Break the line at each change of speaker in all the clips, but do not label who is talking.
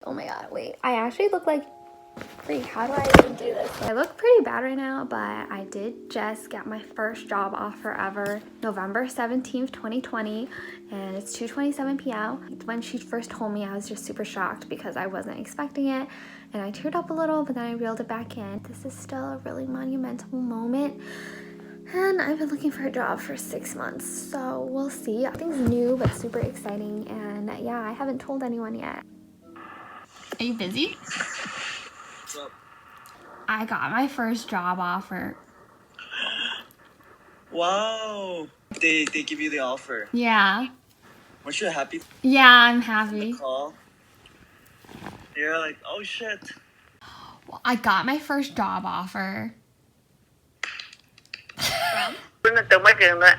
Oh my god, wait. I actually look like freak. How do I even do this? I look pretty bad right now, but I did just get my first job offer ever, November 17th, 2020, and it's 2:27 p.m. When she first told me, I was just super shocked because I wasn't expecting it, and I teared up a little, but then I reeled it back in. This is still a really monumental moment, and I've been looking for a job for 6 months, so we'll see. Everything's new but super exciting, and yeah, I haven't told anyone yet. Are you busy? I got my first job offer.
Wow. They give you the offer.
Yeah.
Weren't you happy?
Yeah, I'm happy.
Call. You're like, oh shit.
Well, I got my first job offer. From?
Từ mấy trường đó?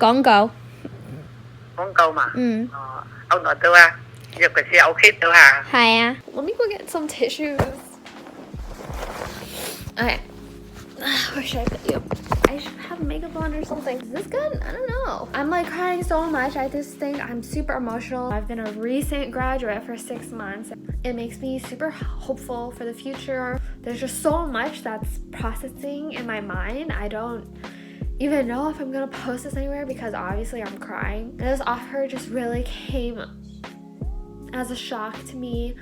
Quảng Cầu.
Quảng Cầu mà. Ông nói tôi à? Giờ cái xe ông khít tôi à?
Hi. Let me go get some tissues. Okay. Where should I put you? I should have makeup on or something. Is this good? I don't know. I'm like crying so much. I just think I'm super emotional. I've been a recent graduate for 6 months. It makes me super hopeful for the future. There's just so much that's processing in my mind. I don't even know if I'm gonna post this anywhere because obviously I'm crying. And this offer just really came as a shock to me.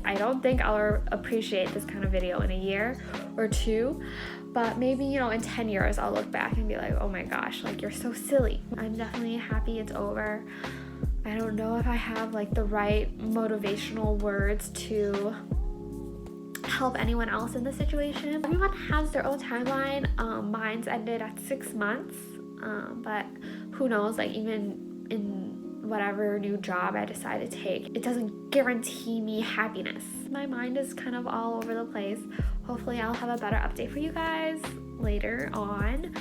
I don't think I'll appreciate this kind of video in a year or two, but maybe, you know, in 10 years I'll look back and be like, oh my gosh, like, you're so silly. I'm definitely happy it's over. I don't know if I have like the right motivational words to help anyone else in this situation. Everyone has their own timeline. Mine's ended at 6 months, but who knows, like, even in whatever new job I decide to take, it doesn't guarantee me happiness. My mind is kind of all over the place. Hopefully I'll have a better update for you guys later on.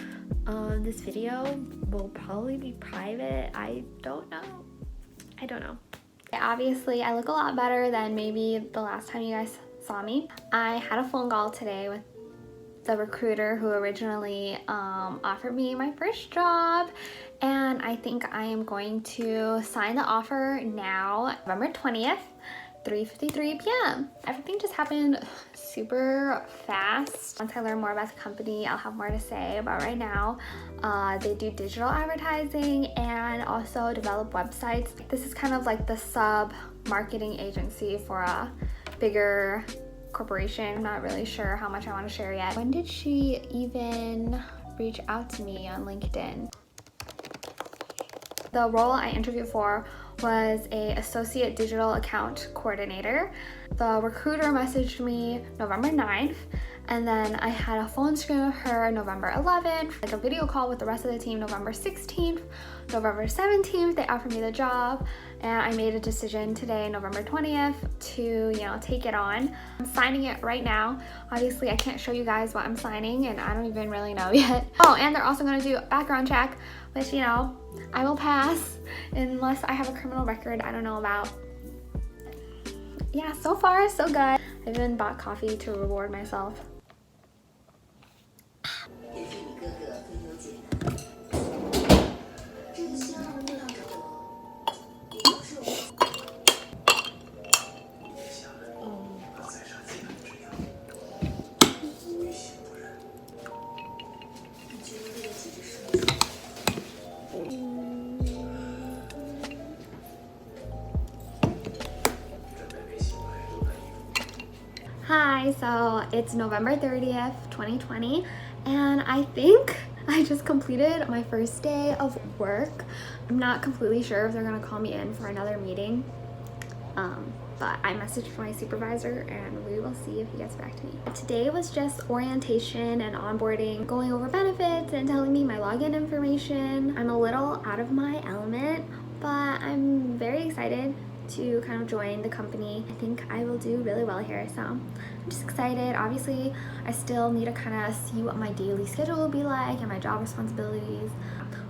This video will probably be private. I don't know. Obviously I look a lot better than maybe the last time you guys saw me. I had a phone call today with the recruiter who originally offered me my first job, and I think I am going to sign the offer now, November 20th, 3:53 p.m. Everything just happened super fast. Once I learn more about the company, I'll have more to say, but right now they do digital advertising and also develop websites. This is kind of like the sub marketing agency for a bigger corporation. I'm not really sure how much I want to share yet. When did she even reach out to me on LinkedIn? The role I interviewed for was a associate digital account coordinator. The recruiter messaged me November 9th, and then I had a phone screen with her November 11th, like a video call with the rest of the team November 16th, November 17th, they offered me the job, and I made a decision today, November 20th, to, you know, take it on. I'm signing it right now. Obviously, I can't show you guys what I'm signing, and I don't even really know yet. Oh, and they're also gonna do a background check, which, you know, I will pass unless I have a criminal record I don't know about. Yeah, so far, so good. I even bought coffee to reward myself. Hi, so it's November 30th, 2020, and I think I just completed my first day of work. I'm not completely sure if they're gonna call me in for another meeting, but I messaged my supervisor and we will see if he gets back to me. Today was just orientation and onboarding, going over benefits and telling me my login information. I'm a little out of my element, but I'm very excited to kind of join the company. I think I will do really well here, so I'm just excited. Obviously, I still need to kind of see what my daily schedule will be like and my job responsibilities.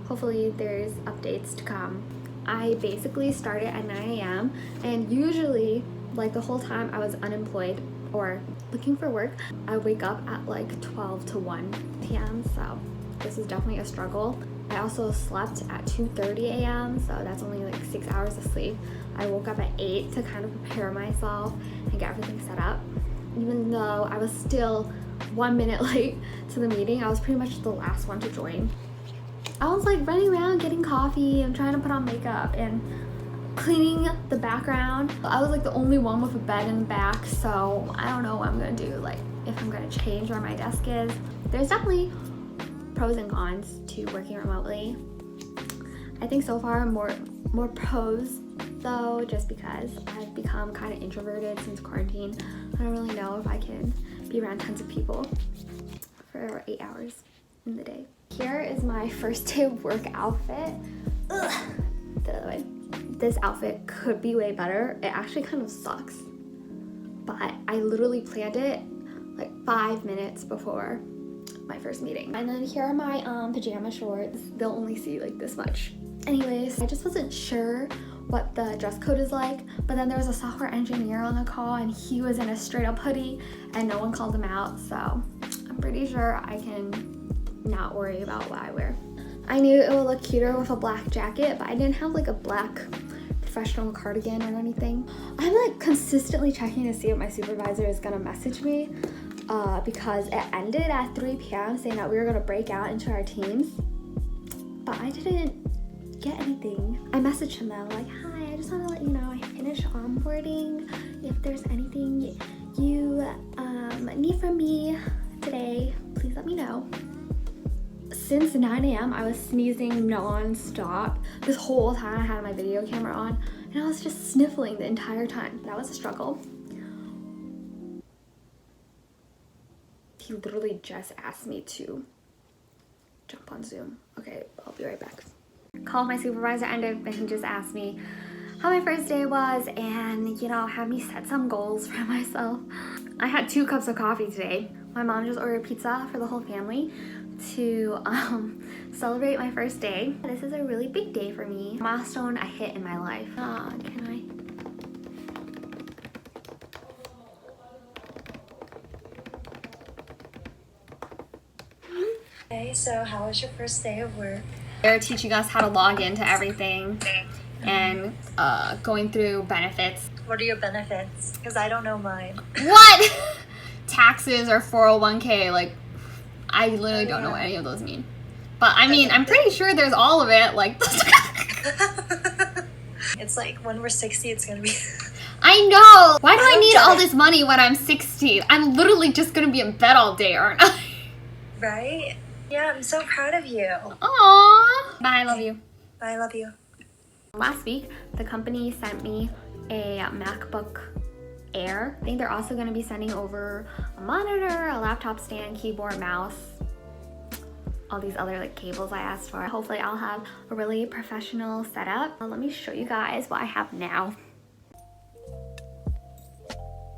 Hopefully there's updates to come. I basically started at 9 a.m. and usually, like, the whole time I was unemployed or looking for work, I wake up at like 12 to 1 p.m. so this is definitely a struggle. I also slept at 2:30 a.m. so that's only like 6 hours of sleep. I woke up at 8 to kind of prepare myself and get everything set up. Even though I was still 1 minute late to the meeting, I was pretty much the last one to join. I was like running around getting coffee and trying to put on makeup and cleaning the background. I was like the only one with a bed in the back, so I don't know what I'm gonna do, like if I'm gonna change where my desk is. There's definitely pros and cons to working remotely. I think so far more pros though, just because I've become kind of introverted since quarantine. I don't really know if I can be around tons of people for 8 hours in the day. Here is my first day of work outfit. Ugh. The other way. This outfit could be way better. It actually kind of sucks, but I literally planned it like 5 minutes before my first meeting. And then here are my pajama shorts. They'll only see like this much. Anyways, I just wasn't sure what the dress code is like, but then there was a software engineer on the call and he was in a straight up hoodie and no one called him out, so I'm pretty sure I can not worry about what I wear. I knew it would look cuter with a black jacket, but I didn't have like a black professional cardigan or anything. I'm like consistently checking to see if my supervisor is gonna message me because it ended at 3 p.m. saying that we were gonna break out into our teams, but I didn't get anything. I messaged him though, like, hi, I just want to let you know I finished onboarding. If there's anything you need from me today, please let me know. Since 9 a.m. I was sneezing non-stop. This whole time I had my video camera on and I was just sniffling the entire time. That was a struggle. He literally just asked me to jump on Zoom. Okay, I'll be right back. Called my supervisor and he just asked me how my first day was and, you know, had me set some goals for myself. I had 2 cups of coffee today. My mom just ordered pizza for the whole family to celebrate my first day. This is a really big day for me. Milestone I hit in my life. Can I?
Okay, so how was your first day of work?
They're teaching us how to log into everything and going through benefits.
What are your benefits? Because I don't know mine.
What? Taxes or 401k, like I literally don't know what any of those mean. But I mean, I'm pretty sure there's all of it, like
It's like when we're 60, it's gonna be
I know! Why do I need all this money when I'm 60? I'm literally just gonna be in bed all day, aren't I?
right? Yeah, I'm so proud of you.
Aww. Bye, I love you.
I love you.
Last week, the company sent me a MacBook Air. I think they're also going to be sending over a monitor, a laptop stand, keyboard, mouse, all these other like cables I asked for. Hopefully I'll have a really professional setup. Let me show you guys what I have now.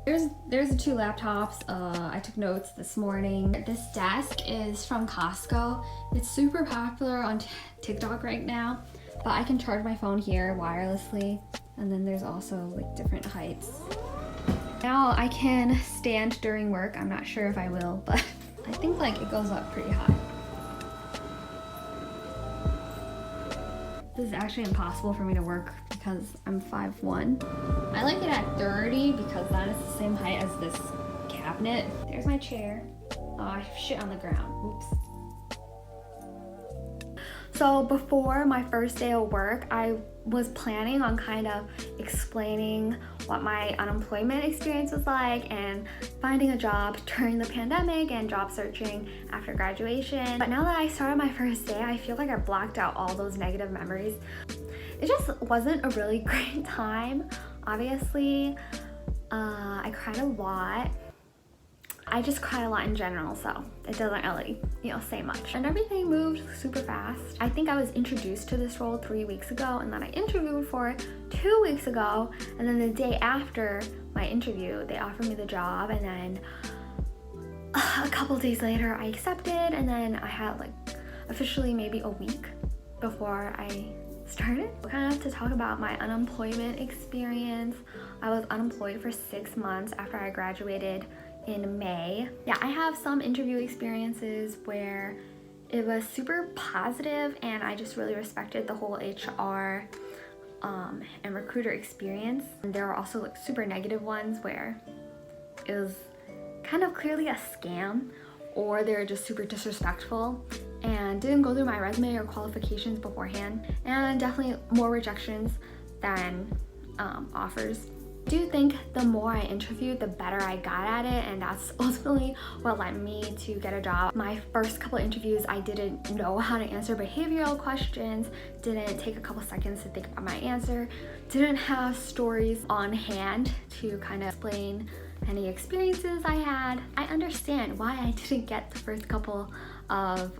There's the 2 laptops. I took notes this morning. This desk is from Costco. It's super popular on TikTok right now, but I can charge my phone here wirelessly. And then there's also like different heights. Now I can stand during work. I'm not sure if I will, but I think like it goes up pretty high. This is actually impossible for me to work because I'm 5'1". I like it at 30 because that is the same height as this cabinet. There's my chair. Oh, I have shit on the ground. Oops. So before my first day of work, I was planning on kind of explaining what my unemployment experience was like and finding a job during the pandemic and job searching after graduation. But now that I started my first day, I feel like I blocked out all those negative memories. It just wasn't a really great time. Obviously, I cried a lot. I just cry a lot in general, so it doesn't really, say much. And everything moved super fast. I think I was introduced to this role 3 weeks ago, and then I interviewed for it 2 weeks ago, and then the day after my interview, they offered me the job, and then a couple days later, I accepted, and then I had like officially maybe a week before I started. Kind of to talk about my unemployment experience. I was unemployed for 6 months after I graduated in May. Yeah, I have some interview experiences where It was super positive, and I just really respected the whole HR and recruiter experience. And there were also like super negative ones where it was kind of clearly a scam, or they're just super disrespectful and didn't go through my resume or qualifications beforehand, and definitely more rejections than offers. I do think the more I interviewed, the better I got at it, and that's ultimately what led me to get a job. My first couple interviews, I didn't know how to answer behavioral questions, didn't take a couple seconds to think about my answer, didn't have stories on hand to kind of explain any experiences I had. I understand why I didn't get the first couple of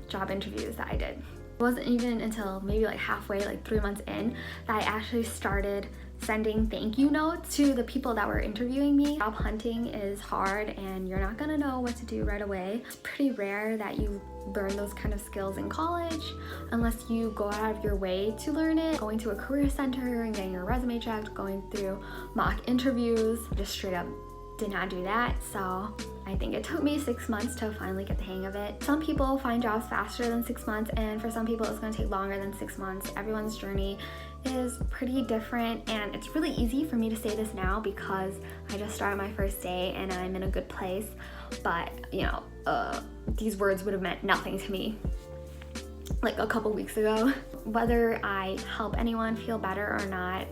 job interviews that I did. It wasn't even until maybe like halfway, like 3 months in, that I actually started sending thank you notes to the people that were interviewing me. Job hunting is hard, and you're not gonna know what to do right away. It's pretty rare that you learn those kind of skills in college unless you go out of your way to learn it. Going to a career center and getting your resume checked, going through mock interviews, just straight up did not do that. So I think it took me 6 months to finally get the hang of it. Some people find jobs faster than 6 months, and for some people it's going to take longer than 6 months. Everyone's journey is pretty different, and it's really easy for me to say this now because I just started my first day and I'm in a good place. But you know, these words would have meant nothing to me like a couple weeks ago. Whether I help anyone feel better or not,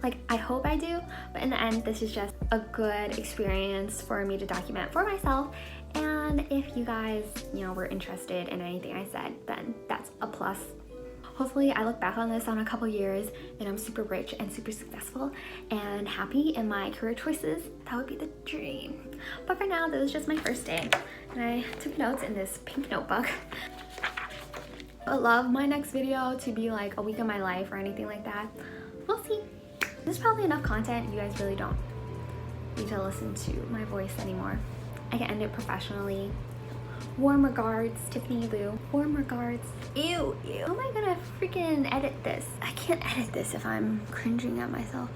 like, I hope I do, but in the end, this is just a good experience for me to document for myself. And if you guys, you know, were interested in anything I said, then that's a plus. Hopefully I look back on this on a couple years and I'm super rich and super successful and happy in my career choices. That would be the dream. But for now, this was just my first day, and I took notes in this pink notebook. I would love my next video to be like a week of my life or anything like that. We'll see. This is probably enough content. You guys really don't need to listen to my voice anymore. I can end it professionally. Warm regards, Tiffany Lou. Warm regards. Ew, ew. How am I gonna freaking edit this? I can't edit this if I'm cringing at myself.